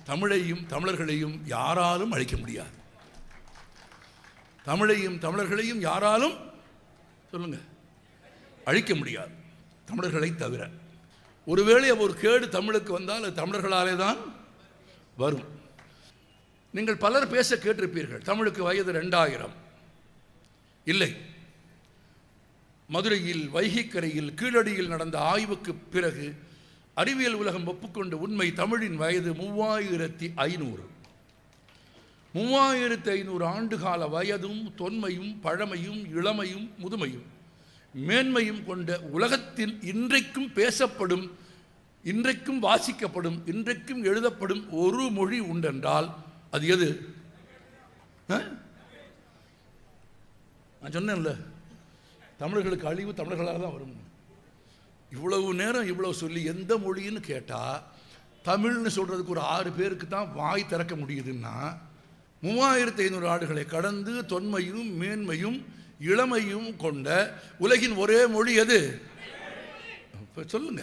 தமிழையும் தமிழர்களையும் யாராலும் அழிக்க முடியாது. தமிழையும் தமிழர்களையும் யாராலும் சொல்லுங்க அழிக்க முடியாது, தமிழர்களை தவிர. ஒருவேளை ஒரு கேடு தமிழுக்கு வந்தால் அது தமிழர்களாலே தான் வரும். நீங்கள் பலர் பேச கேட்டிருப்பீர்கள், தமிழுக்கு வயது 2000 இல்லை. மதுரையில் வைகைக்கரையில் கீழடியில் நடந்த ஆய்வுக்கு பிறகு அறிவியல் உலகம் ஒப்புக்கொண்ட உண்மை, தமிழின் வயது 3500. 3500 ஆண்டுகால வயதும் தொன்மையும் பழமையும் இளமையும் முதுமையும் மேன்மையும் கொண்ட உலகத்தில் இன்றைக்கும் பேசப்படும், இன்றைக்கும் வாசிக்கப்படும், இன்றைக்கும் எழுதப்படும் ஒரு மொழி உண்டென்றால் அது எது? நான் சொன்னேன்ல, தமிழர்களுக்கு அழிவு தமிழர்களால் தான் வரும். இவ்வளவு நேரம் இவ்வளவு சொல்லி எந்த மொழின்னு கேட்டால் தமிழ்னு சொல்கிறதுக்கு ஒரு 6 பேருக்கு தான் வாய் திறக்க முடியுதுன்னா, 3500 ஆண்டுகளை கடந்து தொன்மையும் மேன்மையும் இளமையும் கொண்ட உலகின் ஒரே மொழி எது? சொல்லுங்க.